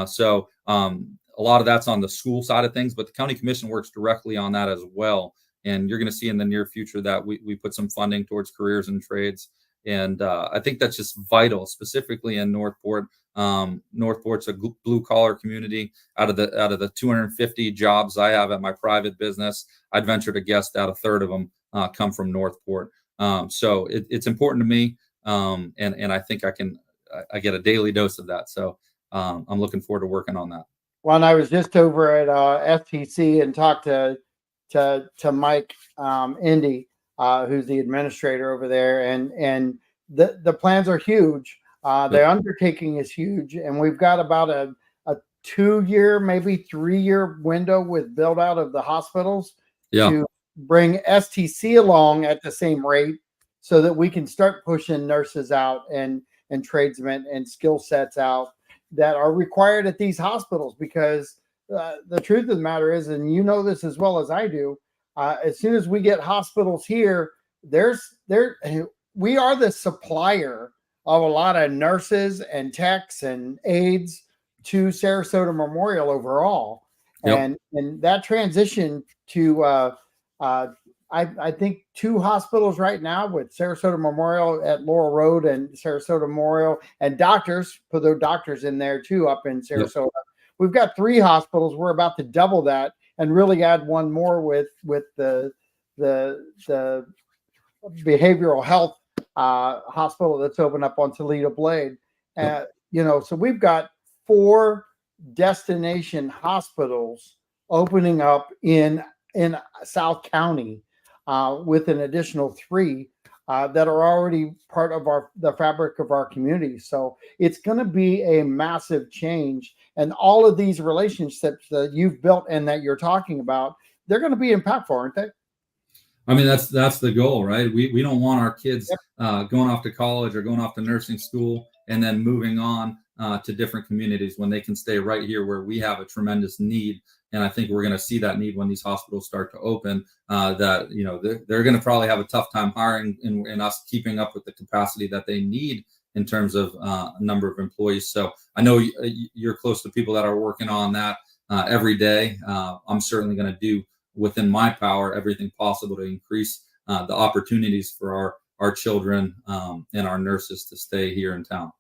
So a lot of that's on the school side of things, but the county commission works directly on that as well. And you're going to see in the near future that we put some funding towards careers and trades. And I think that's just vital, specifically in Northport. Northport's a blue collar community. Out of the 250 jobs I have at my private business, I'd venture to guess that a third of them come from Northport. So it's important to me, and I think I get a daily dose of that. So I'm looking forward to working on that. Well, and I was just over at FTC and talked to Mike Indy, who's the administrator over there, and the plans are huge. The undertaking is huge, and we've got about a 2-year, maybe 3-year window with build out of the hospitals to bring STC along at the same rate, so that we can start pushing nurses out and tradesmen and skill sets out that are required at these hospitals. Because the truth of the matter is, and you know this as well as I do, as soon as we get hospitals here, we are the supplier of a lot of nurses and techs and aides to Sarasota Memorial overall. And that transition to I think 2 hospitals right now, with Sarasota Memorial at Laurel Road and Sarasota Memorial, and doctors, put their doctors in there too up in Sarasota. We've got 3 hospitals. We're about to double that and really add one more with the behavioral health hospital that's opened up on Toledo Blade. So we've got 4 destination hospitals opening up in South County, with an additional 3 that are already part of the fabric of our community. So it's going to be a massive change, and all of these relationships that you've built and that you're talking about, they're going to be impactful, aren't they? I mean, that's the goal, right? We don't want our kids going off to college or going off to nursing school and then moving on to different communities when they can stay right here where we have a tremendous need. And I think we're going to see that need when these hospitals start to open, that, they're going to probably have a tough time hiring and us keeping up with the capacity that they need in terms of number of employees. So I know you're close to people that are working on that every day. I'm certainly going to do within my power everything possible to increase the opportunities for our children and our nurses to stay here in town.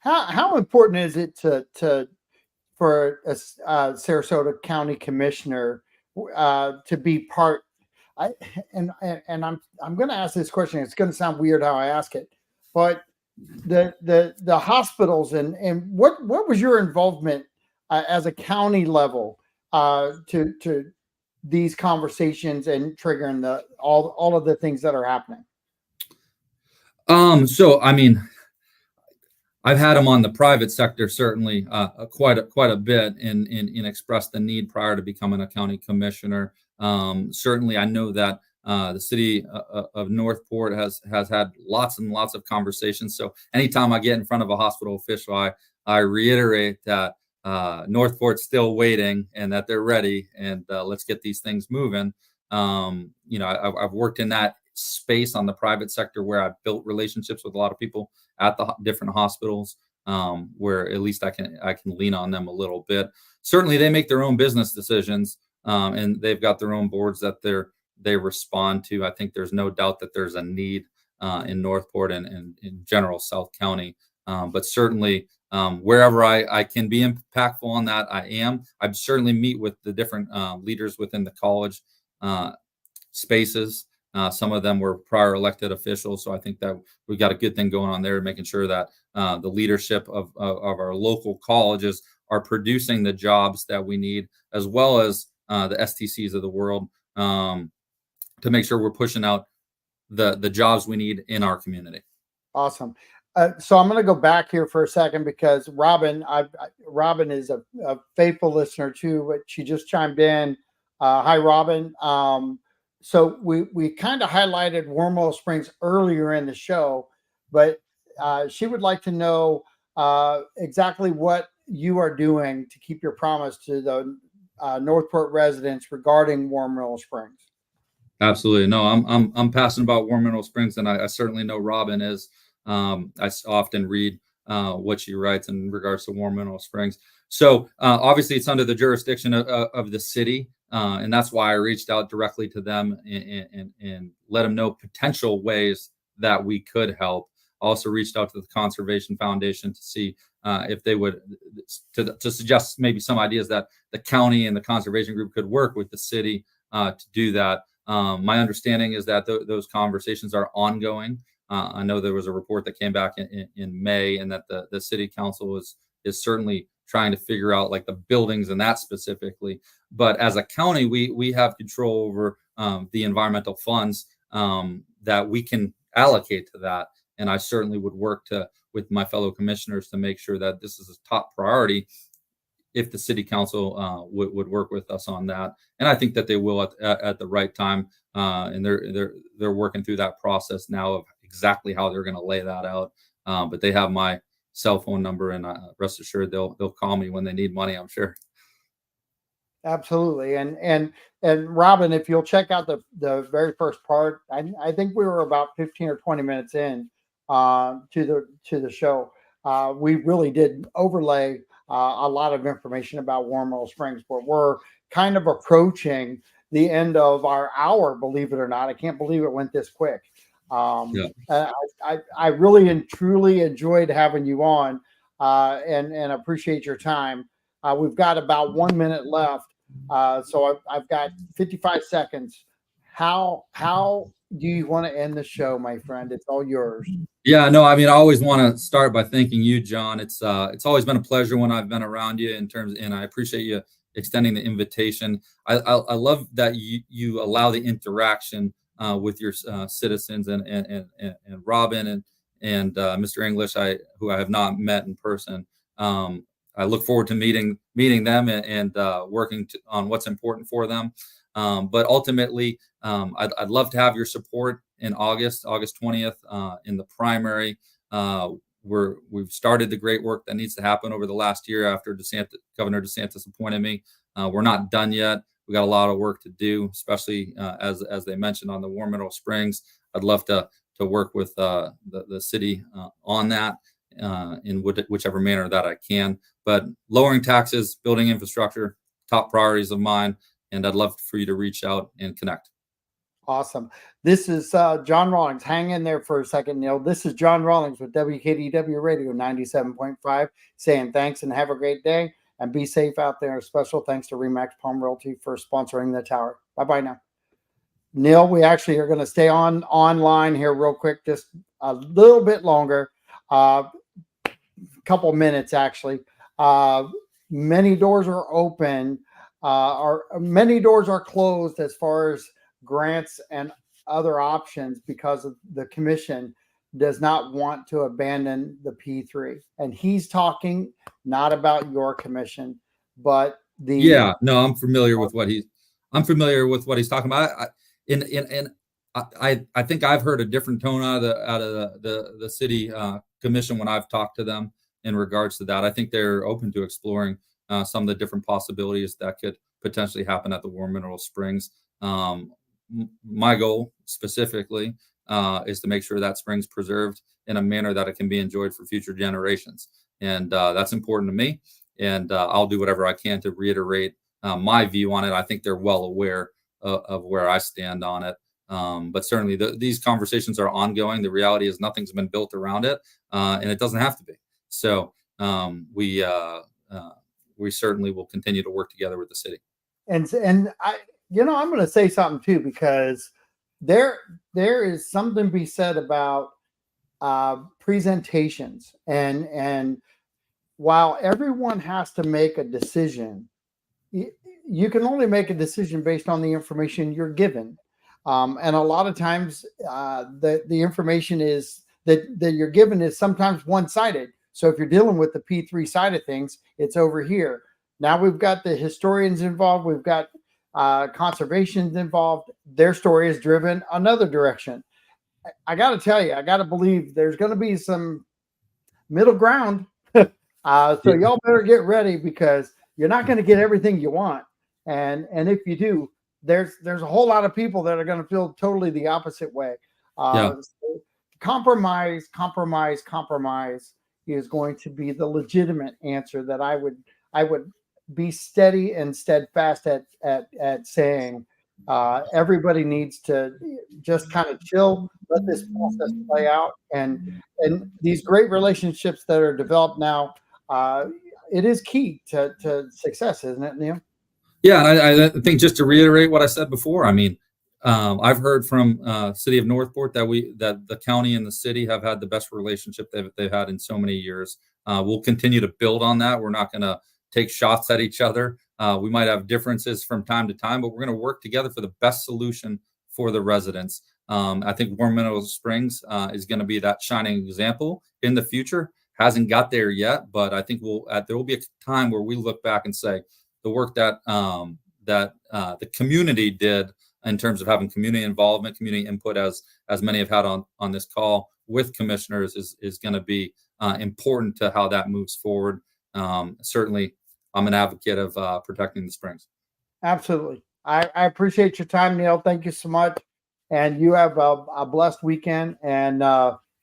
How important is it for a Sarasota County Commissioner to be part? I'm going to ask this question. It's going to sound weird how I ask it, but the hospitals and what was your involvement as a county level to these conversations and triggering all of the things that are happening? So I mean, I've had them on the private sector, certainly quite a bit, and expressed the need prior to becoming a county commissioner. Certainly, I know that the city of Northport has had lots and lots of conversations. So anytime I get in front of a hospital official, I reiterate that Northport's still waiting and that they're ready, and let's get these things moving. I've worked in that space on the private sector where I've built relationships with a lot of people at the different hospitals, where at least I can lean on them a little bit. Certainly they make their own business decisions, and they've got their own boards that they respond to. I think there's no doubt that there's a need in Northport and in general South County. But certainly wherever I can be impactful on that, I am. I certainly meet with the different leaders within the college spaces. Some of them were prior elected officials. So I think that we've got a good thing going on there, making sure that the leadership of our local colleges are producing the jobs that we need, as well as the STCs of the world, to make sure we're pushing out the jobs we need in our community. Awesome. So I'm going to go back here for a second because Robin is a faithful listener too, but she just chimed in. Hi, Robin. So we kind of highlighted Wormhole Springs earlier in the show, but she would like to know exactly what you are doing to keep your promise to the Northport residents regarding Wormhole Springs. Absolutely. No, I'm passionate about Wormhole Springs, and I certainly know Robin is. I often read what she writes in regards to Wormhole Springs. So obviously it's under the jurisdiction of the city. And that's why I reached out directly to them and let them know potential ways that we could help. Also reached out to the Conservation Foundation to see if they would to suggest maybe some ideas that the county and the conservation group could work with the city to do that. My understanding is that those conversations are ongoing. I know there was a report that came back in May, and that the city council is certainly trying to figure out like the buildings and that specifically. But as a county, we have control over the environmental funds that we can allocate to that. And I certainly would work with my fellow commissioners to make sure that this is a top priority if the city council would work with us on that. And I think that they will at the right time. And they're working through that process now of exactly how they're going to lay that out. But they have my cell phone number, and rest assured they'll call me when they need money, I'm sure. Absolutely. And Robin, if you'll check out the very first part, I think we were about 15 or 20 minutes in to the show. We really did overlay a lot of information about Wormhole Springs, but we're kind of approaching the end of our hour, believe it or not. I can't believe it went this quick. I really and truly enjoyed having you on, and appreciate your time. We've got about 1 minute left, so I've got 55 seconds. how do you want to end the show, my friend? It's all yours. Yeah, no, I mean, I always want to start by thanking you, John. It's always been a pleasure when I've been around you and I appreciate you extending the invitation. I love that you allow the interaction with your citizens and Robin and Mr. English, who I have not met in person. I look forward to meeting them and working on what's important for them. But ultimately, I'd love to have your support in August 20th, in the primary. We've started the great work that needs to happen over the last year after Governor DeSantis appointed me. We're not done yet. We got a lot of work to do, especially as they mentioned on the Warm Mineral Springs. I'd love to work with the city on that in whichever manner that I can. But lowering taxes, building infrastructure, top priorities of mine, and I'd love for you to reach out and connect. Awesome. This is John Rawlings. Hang in there for a second, Neil. This is John Rawlings with WKDW Radio 97.5 saying thanks and have a great day and be safe out there. Special thanks to Remax Palm Realty for sponsoring the tower. Bye-bye now. Neil, we actually are going to stay online here real quick, just a little bit longer, couple minutes actually. Many doors are open, many doors are closed as far as grants and other options because of the commission does not want to abandon the P3. And he's talking not about your commission, but Yeah, no, I'm familiar with what he's talking about. I think I've heard a different tone out of the city commission when I've talked to them in regards to that. I think they're open to exploring some of the different possibilities that could potentially happen at the Warm Mineral Springs. My goal specifically is to make sure that spring's preserved in a manner that it can be enjoyed for future generations. And that's important to me. And I'll do whatever I can to reiterate my view on it. I think they're well aware of where I stand on it. But certainly these conversations are ongoing. The reality is nothing's been built around it, and it doesn't have to be. So we certainly will continue to work together with the city. And I'm going to say something too, because there is something to be said about presentations, and while everyone has to make a decision, you can only make a decision based on the information you're given. And a lot of times the information is that you're given is sometimes one-sided. So if you're dealing with the P3 side of things, it's over here. Now we've got the historians involved. We've got conservation involved. Their story is driven another direction. I got to tell you, I got to believe there's going to be some middle ground. So y'all better get ready, because you're not going to get everything you want. And if you do, there's a whole lot of people that are going to feel totally the opposite way. Compromise is going to be the legitimate answer that I would be steady and steadfast at saying. Everybody needs to just kind of chill, let this process play out, and these great relationships that are developed now, it is key to success, isn't it, Neil? Yeah, and I think, just to reiterate what I said before, I mean, I've heard from City of Northport that the county and the city have had the best relationship they've had in so many years. We'll continue to build on that. We're not going to take shots at each other. We might have differences from time to time, but we're going to work together for the best solution for the residents. I think Warm Mineral Springs is going to be that shining example in the future. Hasn't got there yet, but I think there will be a time where we look back and say the work that the community did in terms of having community involvement, community input, as many have had on this call with commissioners, is going to be important to how that moves forward. Certainly, I'm an advocate of protecting the springs. Absolutely. I appreciate your time, Neil. Thank you so much. And you have a blessed weekend. And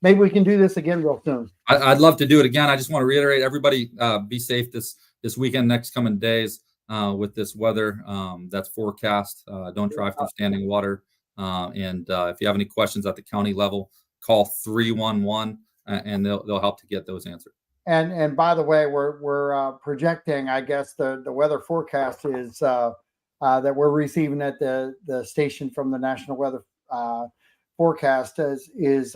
maybe we can do this again real soon. I'd love to do it again. I just want to reiterate, everybody be safe this weekend, next coming days with this weather that's forecast. Don't drive through standing water. And if you have any questions at the county level, call 311 and they'll help to get those answered. And by the way, we're projecting, I guess the weather forecast is that we're receiving at the station from the National Weather Forecast is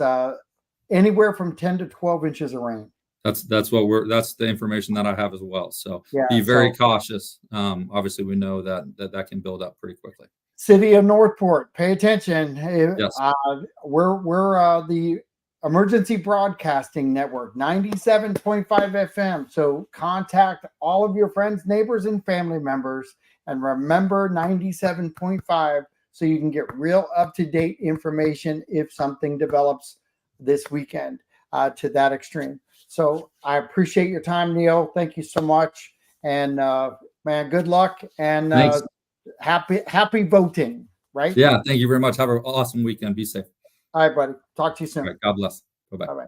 anywhere from 10 to 12 inches of rain. That's the information that I have as well. So Yeah, be very cautious. Obviously, we know that can build up pretty quickly. City of Northport, pay attention. Yes. We're the Emergency Broadcasting Network, 97.5 FM. So contact all of your friends, neighbors, and family members, and remember 97.5 so you can get real up-to-date information if something develops this weekend to that extreme. So I appreciate your time, Neil. Thank you so much. And man, good luck and happy voting, right? Yeah, thank you very much. Have an awesome weekend. Be safe. All right, buddy. Talk to you soon. All right, God bless. Bye-bye. Bye-bye.